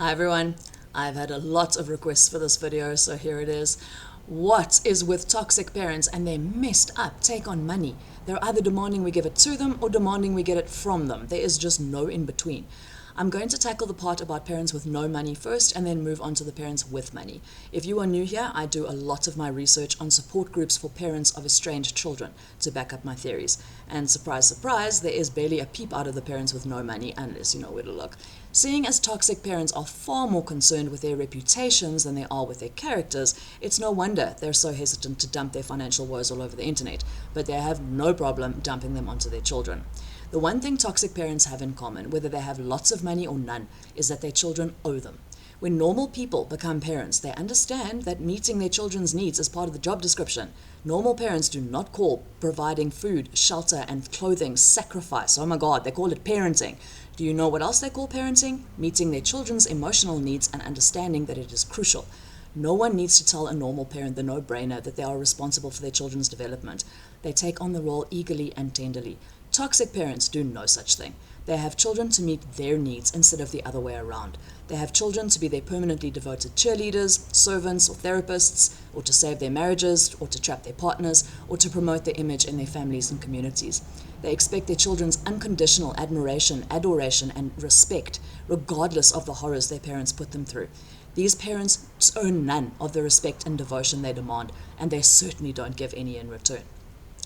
Hi everyone, I've had a lot of requests for this video, so here it is. What is with toxic parents and their messed up take on money? They're either demanding we give it to them or demanding we get it from them. There is just no in between. I'm going to tackle the part about parents with no money first and then move on to the parents with money. If you are new here, I do a lot of my research on support groups for parents of estranged children to back up my theories. And surprise, surprise, there is barely a peep out of the parents with no money unless you know where to look. Seeing as toxic parents are far more concerned with their reputations than they are with their characters, it's no wonder they're so hesitant to dump their financial woes all over the internet, but they have no problem dumping them onto their children. The one thing toxic parents have in common, whether they have lots of money or none, is that their children owe them. When normal people become parents, they understand that meeting their children's needs is part of the job description. Normal parents do not call providing food, shelter, and clothing sacrifice. Oh my God, they call it parenting. Do you know what else they call parenting? Meeting their children's emotional needs and understanding that it is crucial. No one needs to tell a normal parent the no-brainer that they are responsible for their children's development. They take on the role eagerly and tenderly. Toxic parents do no such thing. They have children to meet their needs instead of the other way around. They have children to be their permanently devoted cheerleaders, servants, or therapists, or to save their marriages, or to trap their partners, or to promote their image in their families and communities. They expect their children's unconditional admiration, adoration, and respect, regardless of the horrors their parents put them through. These parents earn none of the respect and devotion they demand, and they certainly don't give any in return.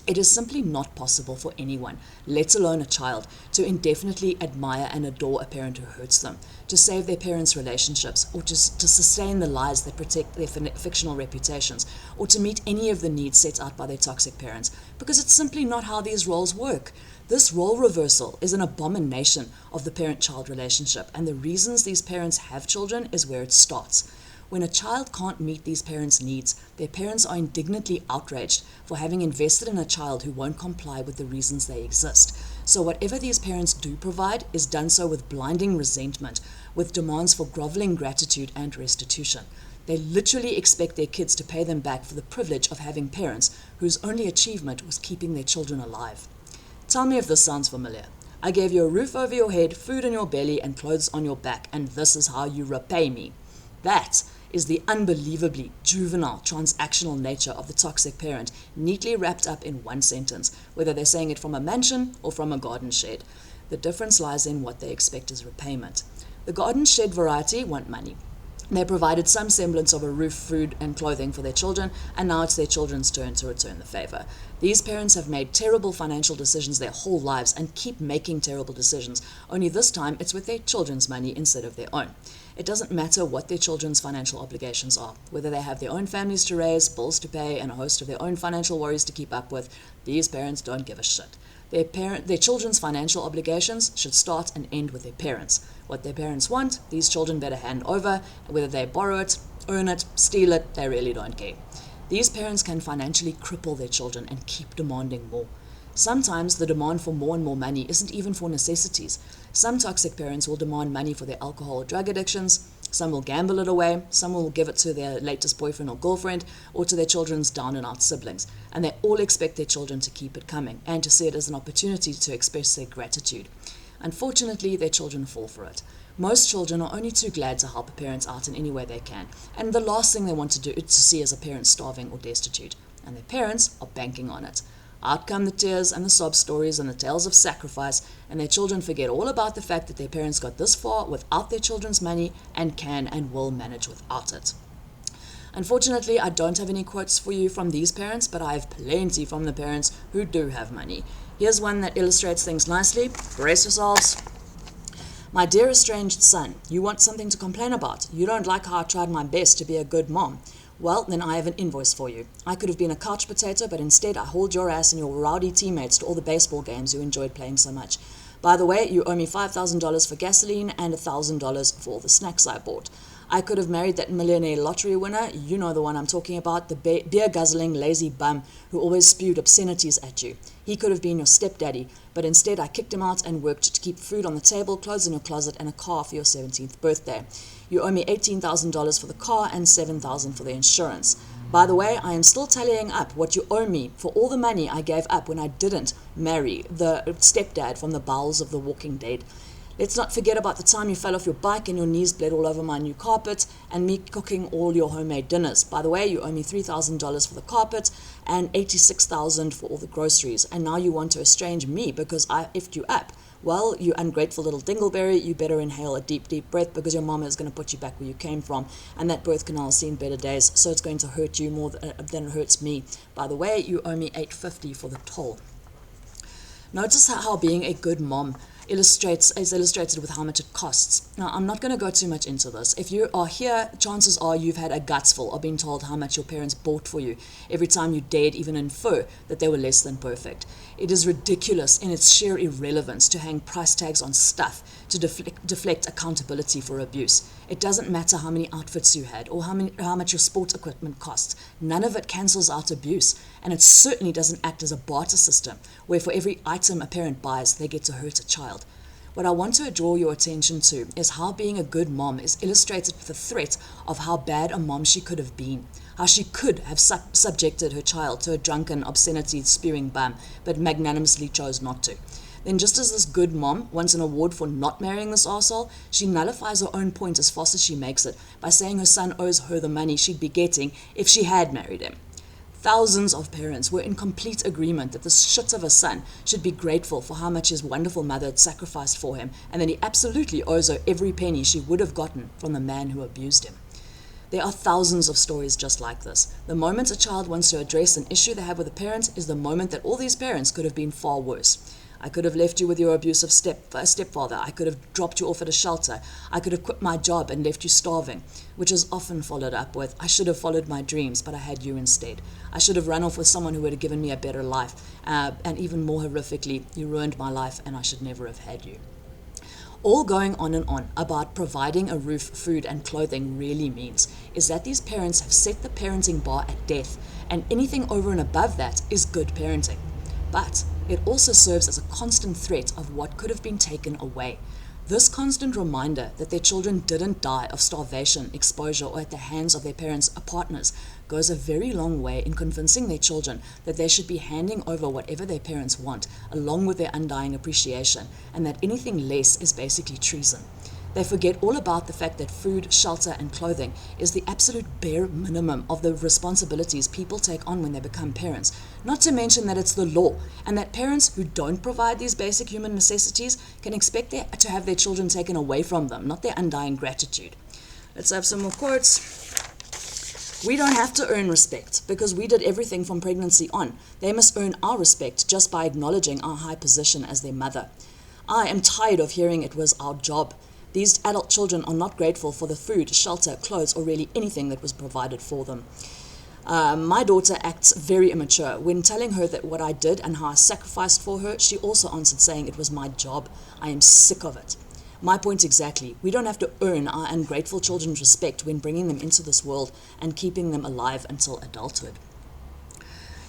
It is simply not possible for anyone, let alone a child, to indefinitely admire and adore a parent who hurts them, to save their parents' relationships, or to sustain the lies that protect their fictional reputations, or to meet any of the needs set out by their toxic parents, because it's simply not how these roles work. This role reversal is an abomination of the parent-child relationship, and the reasons these parents have children is where it starts. When a child can't meet these parents' needs, their parents are indignantly outraged for having invested in a child who won't comply with the reasons they exist. So whatever these parents do provide is done so with blinding resentment, with demands for groveling gratitude and restitution. They literally expect their kids to pay them back for the privilege of having parents whose only achievement was keeping their children alive. Tell me if this sounds familiar. I gave you a roof over your head, food in your belly, and clothes on your back, and this is how you repay me. That is the unbelievably juvenile, transactional nature of the toxic parent, neatly wrapped up in one sentence, whether they're saying it from a mansion or from a garden shed. The difference lies in what they expect as repayment. The garden shed variety want money. They provided some semblance of a roof, food, and clothing for their children, and now it's their children's turn to return the favor. These parents have made terrible financial decisions their whole lives and keep making terrible decisions, only this time it's with their children's money instead of their own. It doesn't matter what their children's financial obligations are, whether they have their own families to raise, bills to pay, and a host of their own financial worries to keep up with. These parents don't give a shit. Their children's financial obligations should start and end with their parents. What their parents want, these children better hand over, and whether they borrow it, earn it, steal it, they really don't care. These parents can financially cripple their children and keep demanding more. Sometimes the demand for more and more money isn't even for necessities. Some toxic parents will demand money for their alcohol or drug addictions. Some will gamble it away. Some will give it to their latest boyfriend or girlfriend or to their children's down and out siblings. And they all expect their children to keep it coming and to see it as an opportunity to express their gratitude. Unfortunately, their children fall for it. Most children are only too glad to help a parent out in any way they can. And the last thing they want to do is to see as a parent starving or destitute. And their parents are banking on it. Out come the tears and the sob stories and the tales of sacrifice, and their children forget all about the fact that their parents got this far without their children's money and can and will manage without it. Unfortunately, I don't have any quotes for you from these parents, but I have plenty from the parents who do have money. Here's one that illustrates things nicely. Brace yourselves. My dear estranged son, you want something to complain about. You don't like how I tried my best to be a good mom. Well, then I have an invoice for you. I could have been a couch potato, but instead I hauled your ass and your rowdy teammates to all the baseball games you enjoyed playing so much. By the way, you owe me $5,000 for gasoline and $1,000 for all the snacks I bought. I could have married that millionaire lottery winner, you know the one I'm talking about, the beer-guzzling, lazy bum who always spewed obscenities at you. He could have been your stepdaddy, but instead I kicked him out and worked to keep food on the table, clothes in your closet, and a car for your 17th birthday. You owe me $18,000 for the car and $7,000 for the insurance. By the way, I am still tallying up what you owe me for all the money I gave up when I didn't marry the stepdad from the bowels of the Walking Dead. Let's not forget about the time you fell off your bike and your knees bled all over my new carpet, and me cooking all your homemade dinners. By the way, you owe me $3,000 for the carpet and $86,000 for all the groceries, and now you want to estrange me because I effed you up. Well, you ungrateful little dingleberry, you better inhale a deep, deep breath, because your mama is going to put you back where you came from, and that birth canal has seen better days, so it's going to hurt you more than it hurts me. By the way, you owe me $850 for the toll. Notice how being a good mom is illustrated with how much it costs. Now, I'm not going to go too much into this. If you are here, chances are you've had a gutsful of being told how much your parents bought for you every time you dared even infer that they were less than perfect. It is ridiculous in its sheer irrelevance to hang price tags on stuff to deflect accountability for abuse. It doesn't matter how many outfits you had or how much your sports equipment costs. None of it cancels out abuse, and it certainly doesn't act as a barter system where for every item a parent buys, they get to hurt a child. What I want to draw your attention to is how being a good mom is illustrated with the threat of how bad a mom she could have been, how she could have subjected her child to a drunken, obscenity-spewing bum, but magnanimously chose not to. Then just as this good mom wants an award for not marrying this arsehole, she nullifies her own point as fast as she makes it by saying her son owes her the money she'd be getting if she had married him. Thousands of parents were in complete agreement that this shit of a son should be grateful for how much his wonderful mother had sacrificed for him, and that he absolutely owes her every penny she would have gotten from the man who abused him. There are thousands of stories just like this. The moment a child wants to address an issue they have with a parent is the moment that all these parents could have been far worse. I could have left you with your abusive stepfather. I could have dropped you off at a shelter. I could have quit my job and left you starving, which is often followed up with, I should have followed my dreams, but I had you instead. I should have run off with someone who would have given me a better life. And even more horrifically, you ruined my life and I should never have had you. All going on and on about providing a roof, food, and clothing really means is that these parents have set the parenting bar at death, and anything over and above that is good parenting. But it also serves as a constant threat of what could have been taken away. This constant reminder that their children didn't die of starvation, exposure, or at the hands of their parents' partners goes a very long way in convincing their children that they should be handing over whatever their parents want, along with their undying appreciation, and that anything less is basically treason. They forget all about the fact that food, shelter, and clothing is the absolute bare minimum of the responsibilities people take on when they become parents, not to mention that it's the law, and that parents who don't provide these basic human necessities can expect to have their children taken away from them, not their undying gratitude. Let's have some more quotes. We don't have to earn respect because we did everything from pregnancy on. They must earn our respect just by acknowledging our high position as their mother. I am tired of hearing it was our job. These adult children are not grateful for the food, shelter, clothes, or really anything that was provided for them. My daughter acts very immature. When telling her that what I did and how I sacrificed for her, she also answered saying it was my job. I am sick of it. My point exactly. We don't have to earn our ungrateful children's respect when bringing them into this world and keeping them alive until adulthood.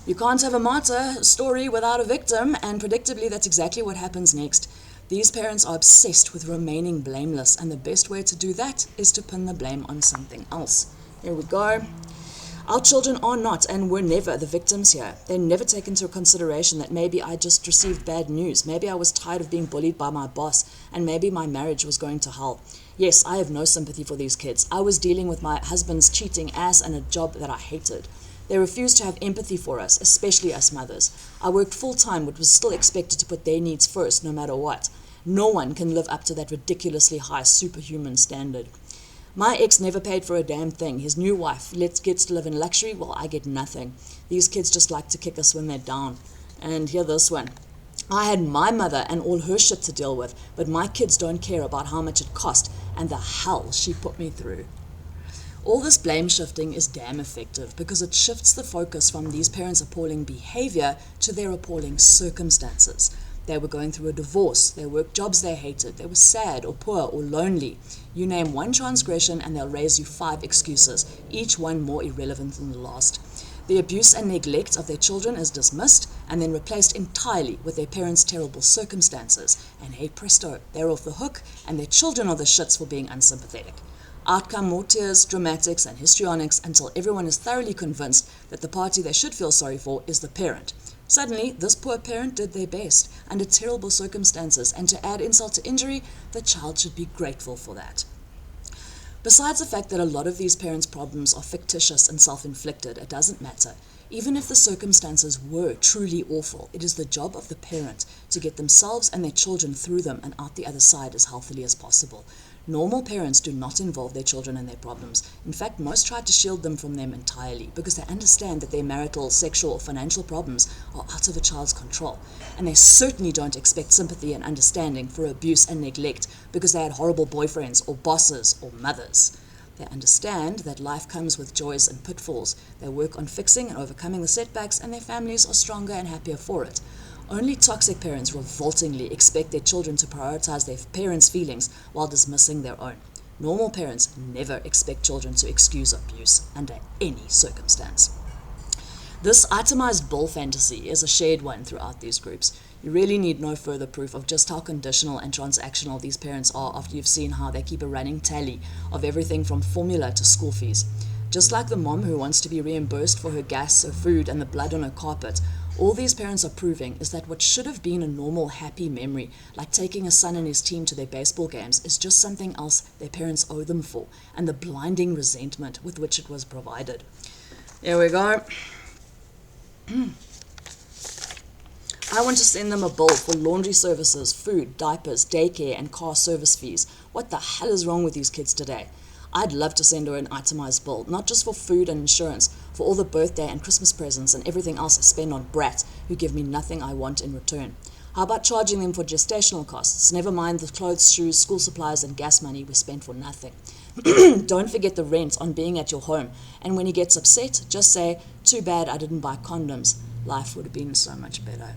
You can't have a martyr story without a victim, and predictably that's exactly what happens next. These parents are obsessed with remaining blameless, and the best way to do that is to pin the blame on something else. Here we go. Our children are not and were never the victims here. They never take into consideration that maybe I just received bad news. Maybe I was tired of being bullied by my boss, and maybe my marriage was going to hell. Yes, I have no sympathy for these kids. I was dealing with my husband's cheating ass and a job that I hated. They refused to have empathy for us, especially us mothers. I worked full-time but was still expected to put their needs first no matter what. No one can live up to that ridiculously high superhuman standard. My ex never paid for a damn thing. His new wife gets to live in luxury while I get nothing. These kids just like to kick us when they're down. And hear this one. I had my mother and all her shit to deal with, but my kids don't care about how much it cost and the hell she put me through. All this blame shifting is damn effective because it shifts the focus from these parents' appalling behavior to their appalling circumstances. They were going through a divorce, they worked jobs they hated, they were sad or poor or lonely. You name one transgression and they'll raise you 5 excuses, each one more irrelevant than the last. The abuse and neglect of their children is dismissed and then replaced entirely with their parents' terrible circumstances. And hey presto, they're off the hook and their children are the shits for being unsympathetic. Outcome more tears, dramatics, and histrionics until everyone is thoroughly convinced that the party they should feel sorry for is the parent. Suddenly, this poor parent did their best under terrible circumstances, and to add insult to injury, the child should be grateful for that. Besides the fact that a lot of these parents' problems are fictitious and self-inflicted, it doesn't matter. Even if the circumstances were truly awful, it is the job of the parent to get themselves and their children through them and out the other side as healthily as possible. Normal parents do not involve their children in their problems. In fact, most try to shield them from them entirely because they understand that their marital, sexual, or financial problems are out of a child's control. And they certainly don't expect sympathy and understanding for abuse and neglect because they had horrible boyfriends or bosses or mothers. They understand that life comes with joys and pitfalls. They work on fixing and overcoming the setbacks, and their families are stronger and happier for it. Only toxic parents revoltingly expect their children to prioritize their parents' feelings while dismissing their own. Normal parents never expect children to excuse abuse under any circumstance. This itemized bull fantasy is a shared one throughout these groups. You really need no further proof of just how conditional and transactional these parents are after you've seen how they keep a running tally of everything from formula to school fees. Just like the mom who wants to be reimbursed for her gas, her food, and the blood on her carpet, all these parents are proving is that what should have been a normal, happy memory, like taking a son and his team to their baseball games, is just something else their parents owe them for, and the blinding resentment with which it was provided. Here we go. I want to send them a bill for laundry services, food, diapers, daycare, and car service fees. What the hell is wrong with these kids today? I'd love to send her an itemized bill, not just for food and insurance, for all the birthday and Christmas presents and everything else I spend on brats who give me nothing I want in return. How about charging them for gestational costs? Never mind the clothes, shoes, school supplies, and gas money we spend for nothing. Don't forget the rent on being at your home. And when he gets upset, just say, "Too bad I didn't buy condoms. Life would have been so much better."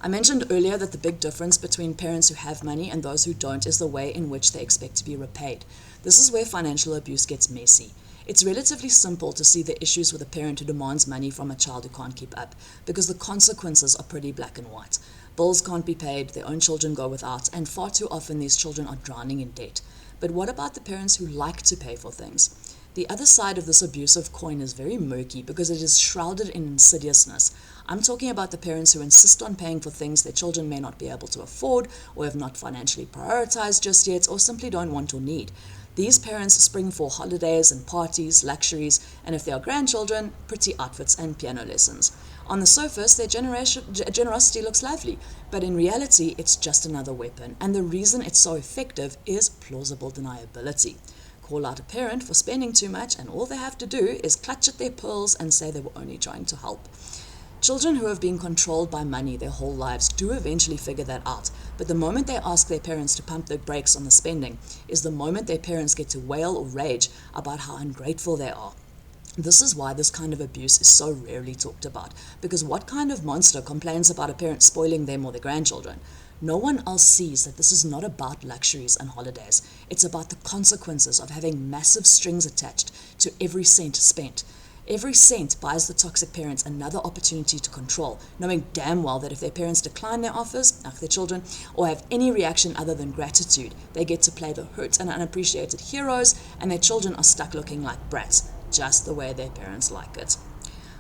I mentioned earlier that the big difference between parents who have money and those who don't is the way in which they expect to be repaid. This is where financial abuse gets messy. It's relatively simple to see the issues with a parent who demands money from a child who can't keep up, because the consequences are pretty black and white. Bills can't be paid, their own children go without, and far too often these children are drowning in debt. But what about the parents who like to pay for things? The other side of this abusive coin is very murky because it is shrouded in insidiousness. I'm talking about the parents who insist on paying for things their children may not be able to afford, or have not financially prioritized just yet, or simply don't want or need. These parents spring for holidays and parties, luxuries, and if they are grandchildren, pretty outfits and piano lessons. On the surface, their generosity looks lovely, but in reality, it's just another weapon, and the reason it's so effective is plausible deniability. Call out a parent for spending too much, and all they have to do is clutch at their pearls and say they were only trying to help. Children who have been controlled by money their whole lives do eventually figure that out, but the moment they ask their parents to pump the brakes on the spending is the moment their parents get to wail or rage about how ungrateful they are. This is why this kind of abuse is so rarely talked about, because what kind of monster complains about a parent spoiling them or their grandchildren? No one else sees that this is not about luxuries and holidays. It's about the consequences of having massive strings attached to every cent spent. Every cent buys the toxic parents another opportunity to control, knowing damn well that if their parents decline their offers, their children, or have any reaction other than gratitude, they get to play the hurt and unappreciated heroes, and their children are stuck looking like brats, just the way their parents like it.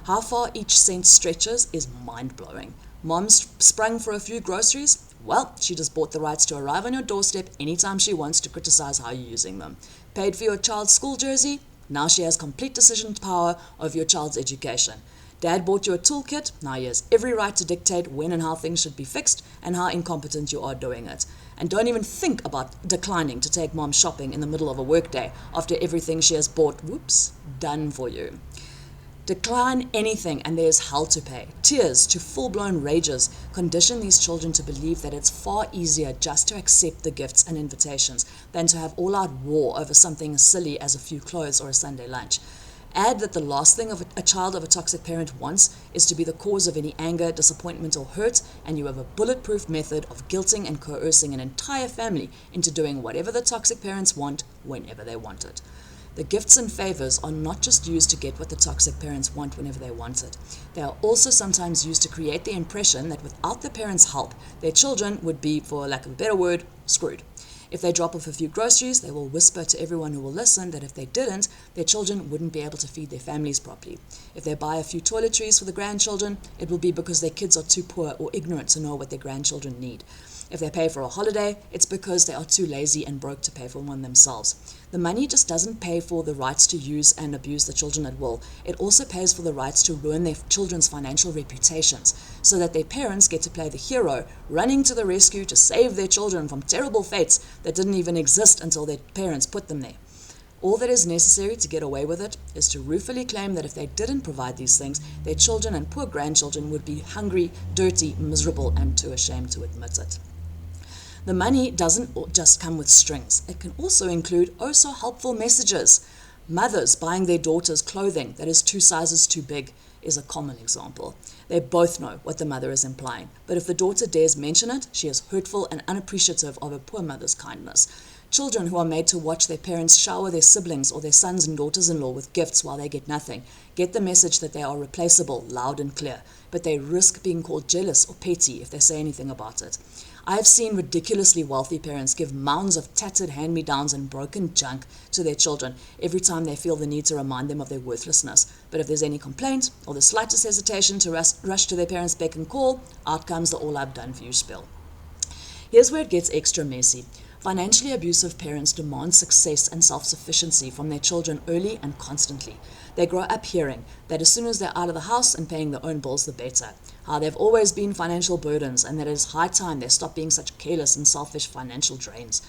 How far each cent stretches is mind-blowing. Mom sprung for a few groceries? Well, she just bought the rights to arrive on your doorstep anytime she wants to criticize how you're using them. Paid for your child's school jersey? Now she has complete decision power over your child's education. Dad bought you a toolkit? Now he has every right to dictate when and how things should be fixed and how incompetent you are doing it. And don't even think about declining to take mom shopping in the middle of a workday after everything she has bought, done for you. Decline anything and there's hell to pay. Tears to full-blown rages condition these children to believe that it's far easier just to accept the gifts and invitations than to have all-out war over something as silly as a few clothes or a Sunday lunch. Add that the last thing a child of a toxic parent wants is to be the cause of any anger, disappointment, or hurt, and you have a bulletproof method of guilting and coercing an entire family into doing whatever the toxic parents want whenever they want it. The gifts and favors are not just used to get what the toxic parents want whenever they want it. They are also sometimes used to create the impression that without the parents' help, their children would be, for lack of a better word, screwed. If they drop off a few groceries, they will whisper to everyone who will listen that if they didn't, their children wouldn't be able to feed their families properly. If they buy a few toiletries for the grandchildren, it will be because their kids are too poor or ignorant to know what their grandchildren need. If they pay for a holiday, it's because they are too lazy and broke to pay for one themselves. The money just doesn't pay for the rights to use and abuse the children at will. It also pays for the rights to ruin their children's financial reputations, so that their parents get to play the hero, running to the rescue to save their children from terrible fates that didn't even exist until their parents put them there. All that is necessary to get away with it is to ruefully claim that if they didn't provide these things, their children and poor grandchildren would be hungry, dirty, miserable, and too ashamed to admit it. The money doesn't just come with strings. It can also include oh so helpful messages. Mothers buying their daughters clothing that is 2 sizes too big is a common example. They both know what the mother is implying, but if the daughter dares mention it, she is hurtful and unappreciative of her poor mother's kindness. Children who are made to watch their parents shower their siblings or their sons and daughters-in-law with gifts while they get nothing get the message that they are replaceable loud and clear, but they risk being called jealous or petty if they say anything about it. I have seen ridiculously wealthy parents give mounds of tattered hand-me-downs and broken junk to their children every time they feel the need to remind them of their worthlessness. But if there's any complaint or the slightest hesitation to rush to their parents' beck and call, out comes the all I've done for you spiel. Here's where it gets extra messy. Financially abusive parents demand success and self-sufficiency from their children early and constantly. They grow up hearing that as soon as they're out of the house and paying their own bills, the better. How they've always been financial burdens and that it is high time they stop being such careless and selfish financial drains.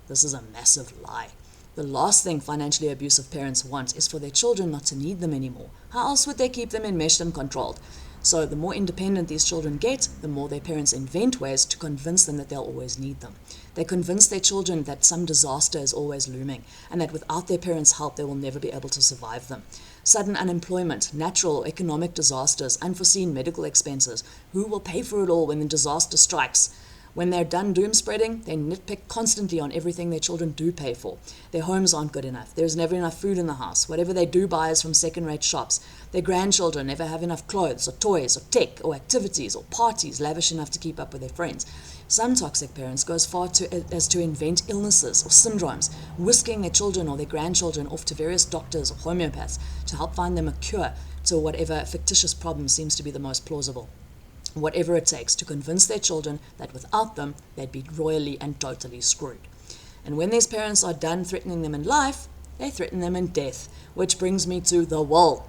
This is a massive lie. The last thing financially abusive parents want is for their children not to need them anymore. How else would they keep them enmeshed and controlled? So the more independent these children get, the more their parents invent ways to convince them that they'll always need them. They convince their children that some disaster is always looming and that without their parents' help they will never be able to survive them. Sudden unemployment, natural or economic disasters, unforeseen medical expenses. Who will pay for it all when the disaster strikes? When they're done doom spreading, they nitpick constantly on everything their children do pay for. Their homes aren't good enough. There's never enough food in the house. Whatever they do buy is from second-rate shops. Their grandchildren never have enough clothes or toys or tech or activities or parties lavish enough to keep up with their friends. Some toxic parents go as far as to invent illnesses or syndromes, whisking their children or their grandchildren off to various doctors or homeopaths to help find them a cure to whatever fictitious problem seems to be the most plausible. Whatever it takes to convince their children that without them, they'd be royally and totally screwed. And when these parents are done threatening them in life, they threaten them in death, which brings me to the will.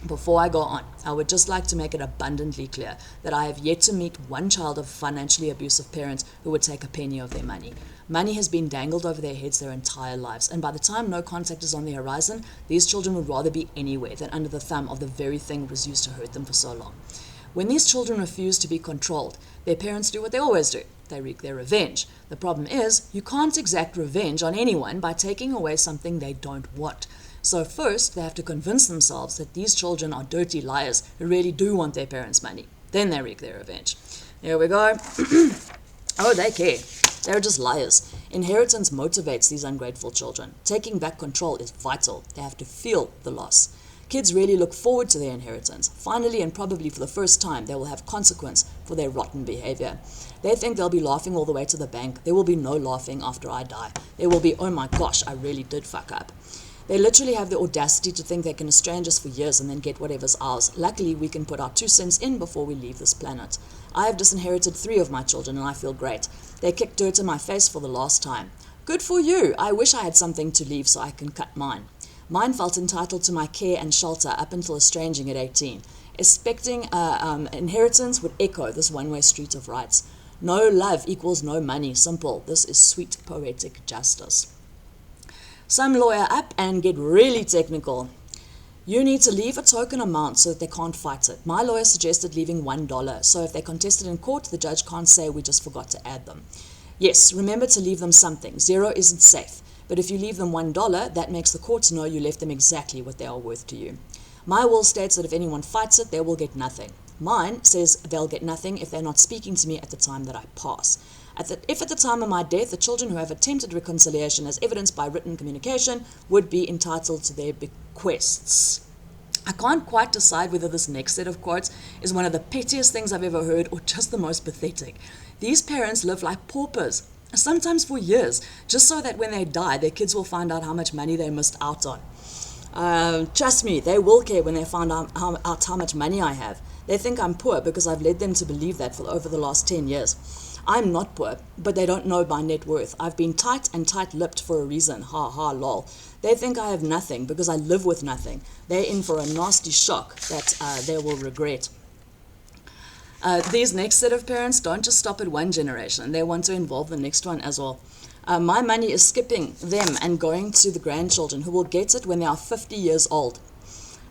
Before I go on, I would just like to make it abundantly clear that I have yet to meet one child of financially abusive parents who would take a penny of their money. Money has been dangled over their heads their entire lives, and by the time no contact is on the horizon, these children would rather be anywhere than under the thumb of the very thing that was used to hurt them for so long. When these children refuse to be controlled, their parents do what they always do. They wreak their revenge. The problem is, you can't exact revenge on anyone by taking away something they don't want. So first, they have to convince themselves that these children are dirty liars who really do want their parents' money. Then they wreak their revenge. Here we go. Oh, they care. They're just liars. Inheritance motivates these ungrateful children. Taking back control is vital. They have to feel the loss. Kids really look forward to their inheritance. Finally, and probably for the first time, they will have consequence for their rotten behavior. They think they'll be laughing all the way to the bank. There will be no laughing after I die. There will be, oh my gosh, I really did fuck up. They literally have the audacity to think they can estrange us for years and then get whatever's ours. Luckily, we can put our 2 cents in before we leave this planet. I have disinherited 3 of my children and I feel great. They kicked dirt in my face for the last time. Good for you. I wish I had something to leave so I can cut mine. Mine felt entitled to my care and shelter up until estranging at 18. Expecting inheritance would echo this one-way street of rights. No love equals no money. Simple. This is sweet poetic justice. Some lawyer up and get really technical. You need to leave a token amount so that they can't fight it. My lawyer suggested leaving $1, so if they contested in court, the judge can't say we just forgot to add them. Yes, remember to leave them something. 0 isn't safe. But if you leave them $1, that makes the courts know you left them exactly what they are worth to you. My will states that if anyone fights it, they will get nothing. Mine says they'll get nothing if they're not speaking to me at the time that I pass. If at the time of my death, the children who have attempted reconciliation as evidenced by written communication would be entitled to their bequests. I can't quite decide whether this next set of quotes is one of the pettiest things I've ever heard or just the most pathetic. These parents live like paupers. sometimes for years, just so that when they die, their kids will find out how much money they missed out on. Trust me, they will care when they find out how much money I have. They think I'm poor because I've led them to believe that for over the last 10 years. I'm not poor, but they don't know my net worth. I've been tight and tight-lipped for a reason. Ha ha lol. They think I have nothing because I live with nothing. They're in for a nasty shock that they will regret. These next set of parents don't just stop at one generation. They want to involve the next one as well. My money is skipping them and going to the grandchildren who will get it when they are 50 years old.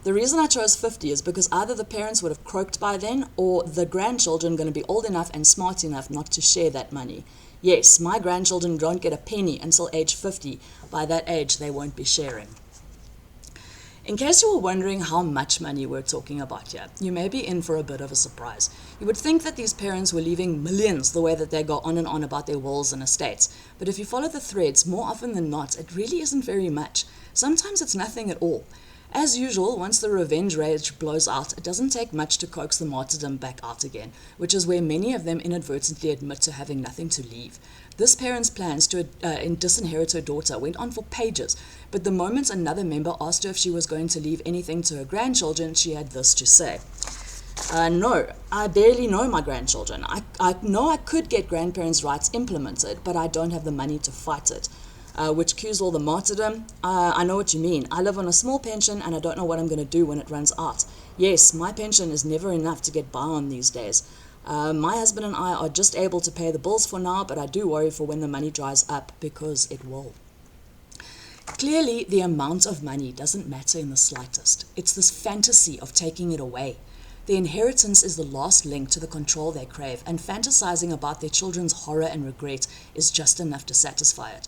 The reason I chose 50 is because either the parents would have croaked by then or the grandchildren going to be old enough and smart enough not to share that money. Yes, my grandchildren don't get a penny until age 50. By that age, they won't be sharing. In case you were wondering how much money we're talking about here, you may be in for a bit of a surprise. You would think that these parents were leaving millions the way that they go on and on about their wills and estates. But if you follow the threads, more often than not, it really isn't very much. Sometimes it's nothing at all. As usual, once the revenge rage blows out, it doesn't take much to coax the martyrdom back out again, which is where many of them inadvertently admit to having nothing to leave. This parent's plans to disinherit her daughter went on for pages, but the moment another member asked her if she was going to leave anything to her grandchildren, she had this to say. No, I barely know my grandchildren. I know I could get grandparents' rights implemented, but I don't have the money to fight it. Which cues all the martyrdom. I know what you mean. I live on a small pension and I don't know what I'm going to do when it runs out. Yes, my pension is never enough to get by on these days. My husband and I are just able to pay the bills for now, but I do worry for when the money dries up, because it will. Clearly, the amount of money doesn't matter in the slightest. It's this fantasy of taking it away. The inheritance is the last link to the control they crave, and fantasizing about their children's horror and regret is just enough to satisfy it.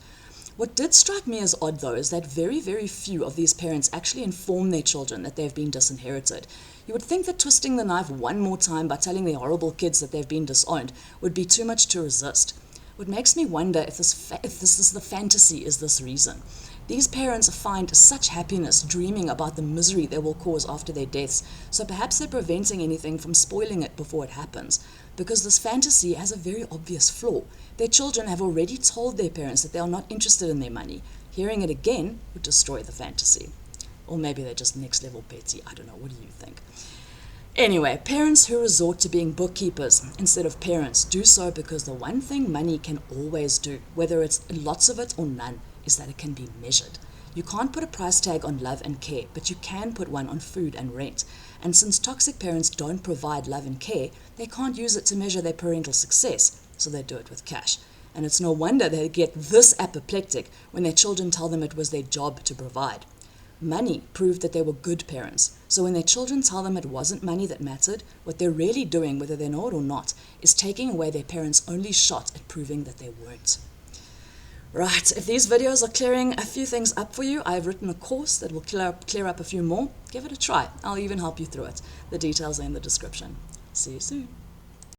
What did strike me as odd, though, is that very, very few of these parents actually inform their children that they've been disinherited. You would think that twisting the knife one more time by telling their horrible kids that they've been disowned would be too much to resist. What makes me wonder if this is the fantasy is this reason. These parents find such happiness dreaming about the misery they will cause after their deaths, so perhaps they're preventing anything from spoiling it before it happens. Because this fantasy has a very obvious flaw. Their children have already told their parents that they are not interested in their money. Hearing it again would destroy the fantasy. Or maybe they're just next level petty. I don't know. What do you think? Anyway, parents who resort to being bookkeepers instead of parents do so because the one thing money can always do, whether it's lots of it or none, is that it can be measured. You can't put a price tag on love and care, but you can put one on food and rent. And since toxic parents don't provide love and care, they can't use it to measure their parental success, so they do it with cash. And it's no wonder they get this apoplectic when their children tell them it was their job to provide. Money proved that they were good parents, so when their children tell them it wasn't money that mattered, what they're really doing, whether they know it or not, is taking away their parents' only shot at proving that they weren't. Right, if these videos are clearing a few things up for you, I've written a course that will clear up a few more. Give it a try. I'll even help you through it. The details are in the description. See you soon.